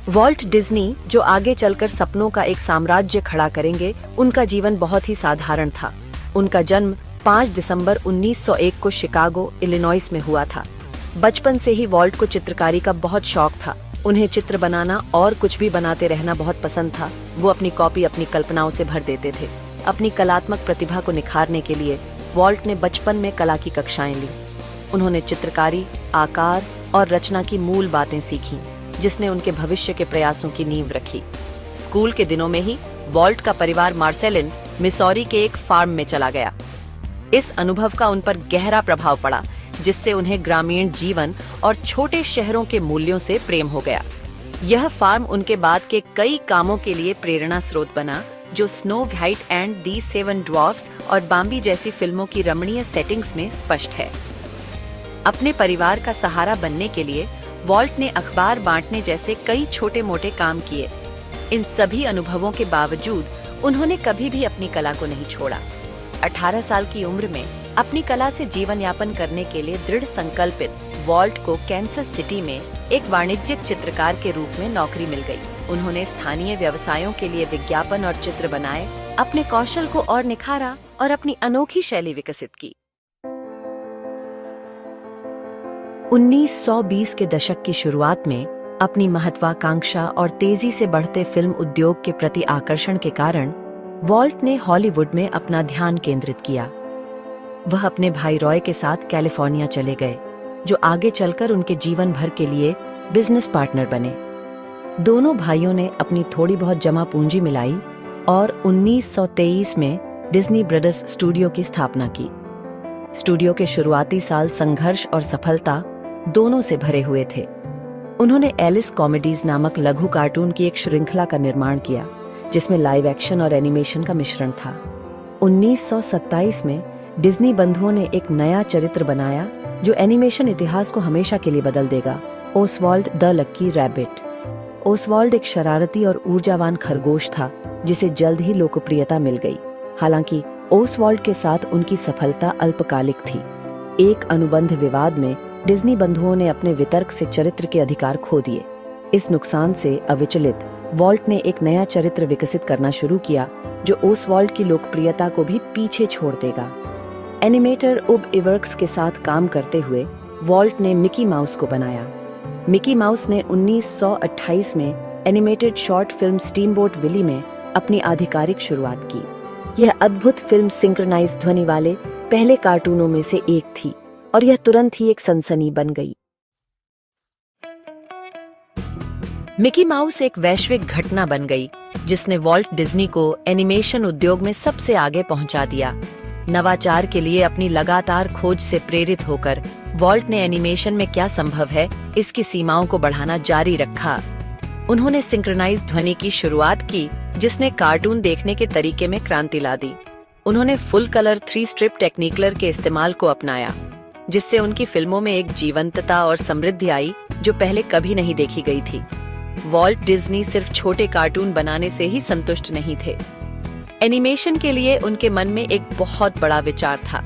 Walt Disney, जो आगे चलकर सपनों का एक साम्राज्य खड़ा करेंगे, उनका जीवन बहुत ही साधारण था। उनका जन्म 5 दिसंबर 1901 को शिकागो, इलिनॉइस में हुआ था। बचपन से ही वॉल्ट को चित्रकारी का बहुत शौक था। उन्हें चित्र बनाना और कुछ भी बनाते रहना बहुत पसंद था। वो अपनी कॉपी अपनी कल्पनाओं से भर देते थे। अपनी कलात्मक प्रतिभा को निखारने के लिए वॉल्ट ने बचपन में कला की कक्षाएं ली। उन्होंने चित्रकारी, आकार और रचना की मूल बातें सीखीं, जिसने उनके भविष्य के प्रयासों की नींव रखी। स्कूल के दिनों में ही वॉल्ट का परिवार मार्सेलिन, मिसौरी के एक फार्म में चला गया। इस अनुभव का उन पर गहरा प्रभाव पड़ा, जिससे उन्हें ग्रामीण जीवन और छोटे शहरों के मूल्यों से प्रेम हो गया। यह फार्म उनके बाद के कई कामों के लिए प्रेरणा स्रोत बना, जो snow white and the 7 dwarfs और बाम्बी जैसी फिल्मों की रमणीय सेटिंग्स में स्पष्ट है। अपने परिवार का सहारा बनने के लिए वॉल्ट ने अखबार बांटने जैसे कई छोटे मोटे काम किए। इन सभी अनुभवों के बावजूद उन्होंने कभी भी अपनी कला को नहीं छोड़ा। 18 साल की उम्र में अपनी कला से जीवन यापन करने के लिए दृढ़ संकल्पित वॉल्ट को कैंसस सिटी में एक वाणिज्यिक चित्रकार के रूप में नौकरी मिल गई। उन्होंने स्थानीय व्यवसायों के लिए विज्ञापन और चित्र बनाए, अपने कौशल को और निखारा और अपनी अनोखी शैली विकसित की। 1920 के दशक की शुरुआत में अपनी महत्वाकांक्षा और तेजी से बढ़ते फिल्म उद्योग के प्रति आकर्षण के कारण वॉल्ट ने हॉलीवुड में अपना ध्यान केंद्रित किया। वह अपने भाई रॉय के साथ कैलिफोर्निया चले गए, जो आगे चलकर उनके जीवन भर के लिए बिजनेस पार्टनर बने। दोनों भाइयों ने अपनी थोड़ी बहुत जमा पूंजी मिलाई और 1923 में डिज्नी ब्रदर्स स्टूडियो की स्थापना की। स्टूडियो के शुरुआती साल संघर्ष और सफलता दोनों से भरे हुए थे। उन्होंने एलिस कॉमेडीज नामक लघु कार्टून की एक श्रृंखला का निर्माण किया, जिसमें लाइव एक्शन और एनिमेशन का मिश्रण था। 1927 में डिज्नी बंधुओं ने एक नया चरित्र बनाया, जो एनिमेशन इतिहास को हमेशा के लिए बदल देगा, Oswald the lucky rabbit. Oswald एक शरारती और ऊर्जावान खरगोश था, जिसे जल्द ही लोकप्रियता मिल गई। हालांकि ओसवाल्ड के साथ उनकी सफलता अल्पकालिक थी। एक अनुबंध विवाद में डिज्नी बंधुओं ने अपने वितर्क से चरित्र के अधिकार खो दिए। इस नुकसान से अविचलित वॉल्ट ने एक नया चरित्र विकसित करना शुरू किया, जो ओसवाल्ड की लोकप्रियता को भी पीछे छोड़ देगा। एनिमेटर उब इवर्क्स के साथ काम करते हुए वॉल्ट ने मिकी माउस को बनाया। मिकी माउस ने 1928 में animated short film Steamboat Willie में अपनी आधिकारिक शुरुआत की। यह अद्भुत फिल्म सिंक्रोनाइज ध्वनि वाले पहले कार्टूनों में से एक थी और यह तुरंत ही एक सनसनी बन गई। मिकी माउस एक वैश्विक घटना बन गई, जिसने वॉल्ट डिज्नी को एनिमेशन उद्योग में सबसे आगे पहुंचा दिया। नवाचार के लिए अपनी लगातार खोज से प्रेरित होकर वॉल्ट ने एनिमेशन में क्या संभव है, इसकी सीमाओं को बढ़ाना जारी रखा। उन्होंने सिंक्रोनाइज ध्वनि की शुरुआत की, जिसने कार्टून देखने के तरीके में क्रांति ला दी। उन्होंने फुल कलर 3 स्ट्रिप टेक्निकलर के इस्तेमाल को अपनाया, जिससे उनकी फिल्मों में एक जीवंतता और समृद्धि आई जो पहले कभी नहीं देखी गई थी। वॉल्ट डिज्नी सिर्फ छोटे कार्टून बनाने से ही संतुष्ट नहीं थे। एनिमेशन के लिए उनके मन में एक बहुत बड़ा विचार था।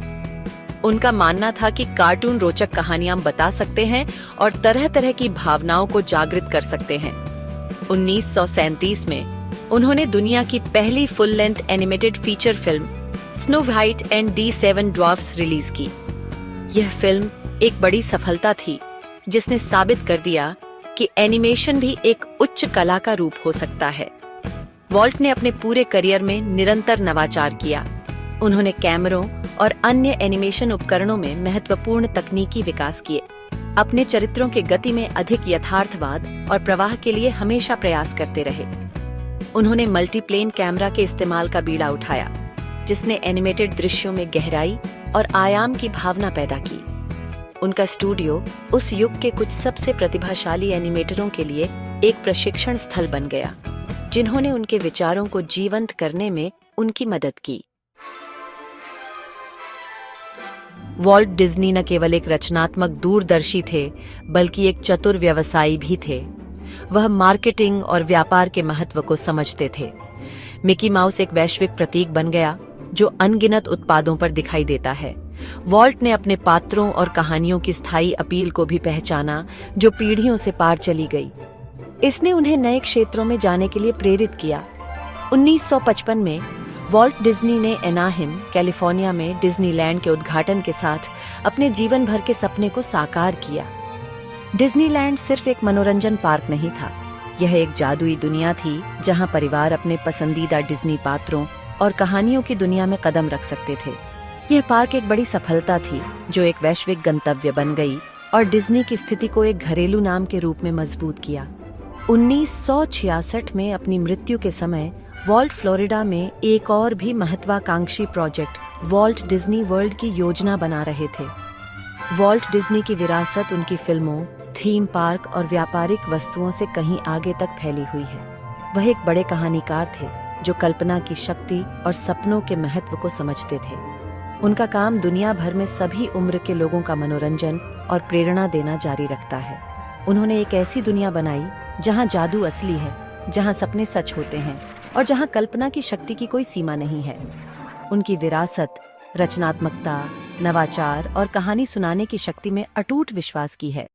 उनका मानना था कि कार्टून रोचक कहानियां बता सकते हैं और तरह तरह की भावनाओं को जागृत कर सकते हैं। 1937 में उन्होंने दुनिया की पहली full length animated feature film snow white and the 7 dwarfs release की। यह फिल्म एक बड़ी सफलता थी, जिसने साबित कर दिया कि एनिमेशन भी एक उच्च कला का रूप हो सकता है। वॉल्ट ने अपने पूरे करियर में निरंतर नवाचार किया। उन्होंने कैमरों और अन्य एनिमेशन उपकरणों में महत्वपूर्ण तकनीकी विकास किए। अपने चरित्रों के गति में अधिक यथार्थवाद और प्रवाह के लिए हमेशा प्रयास करते रहे। उन्होंने मल्टीप्लेन कैमरा के इस्तेमाल का बीड़ा उठाया, जिसने एनिमेटेड दृश्यों में गहराई और आयाम की भावना पैदा की। उनका स्टूडियो उस युग के कुछ सबसे प्रतिभाशाली एनिमेटरों के लिए एक प्रशिक्षण स्थल बन गया, जिन्होंने उनके विचारों को जीवंत करने में उनकी मदद की। वॉल्ट डिज्नी न केवल एक रचनात्मक दूरदर्शी थे, बल्कि एक चतुर व्यवसायी भी थे। वह मार्केटिंग और व्यापार के महत्व को समझते थे। मिकी माउस एक वैश्विक प्रतीक बन गया, जो अनगिनत उत्पादों पर दिखाई देता है। वॉल्ट ने अपने पात्रों और कहानियों की स्थायी अपील को भी पहचाना, जो पीढ़ियों से पार चली गई। इसने उन्हें नए क्षेत्रों में जाने के लिए प्रेरित किया। 1955 में वॉल्ट डिज्नी ने एनाहिम, कैलिफोर्निया में डिज्नीलैंड के उद्घाटन के साथ अपने जीवन भर के सपने को साकार किया। डिज्नीलैंड सिर्फ एक मनोरंजन पार्क नहीं था, यह एक जादुई दुनिया थी जहां परिवार अपने पसंदीदा डिज्नी पात्रों और कहानियों की दुनिया में कदम रख सकते थे। यह पार्क एक बड़ी सफलता थी जो एक वैश्विक गंतव्य बन गई और डिज्नी की स्थिति को एक घरेलू नाम के रूप में मजबूत किया। 1966 में अपनी मृत्यु के समय वॉल्ट फ्लोरिडा में एक और भी महत्वाकांक्षी प्रोजेक्ट वॉल्ट डिज्नी वर्ल्ड की योजना बना रहे थे। वॉल्ट डिज्नी की विरासत उनकी फिल्मों, थीम पार्क और व्यापारिक वस्तुओं से कहीं आगे तक फैली हुई है। वह एक बड़े कहानीकार थे जो कल्पना की शक्ति और सपनों के महत्व को समझते थे। उनका काम दुनिया भर में सभी उम्र के लोगों का मनोरंजन और प्रेरणा देना जारी रखता है। उन्होंने एक ऐसी दुनिया बनाई जहां जादू असली है, जहां सपने सच होते हैं और जहां कल्पना की शक्ति की कोई सीमा नहीं है। उनकी विरासत रचनात्मकता, नवाचार और कहानी सुनाने की शक्ति में अटूट विश्वास की है।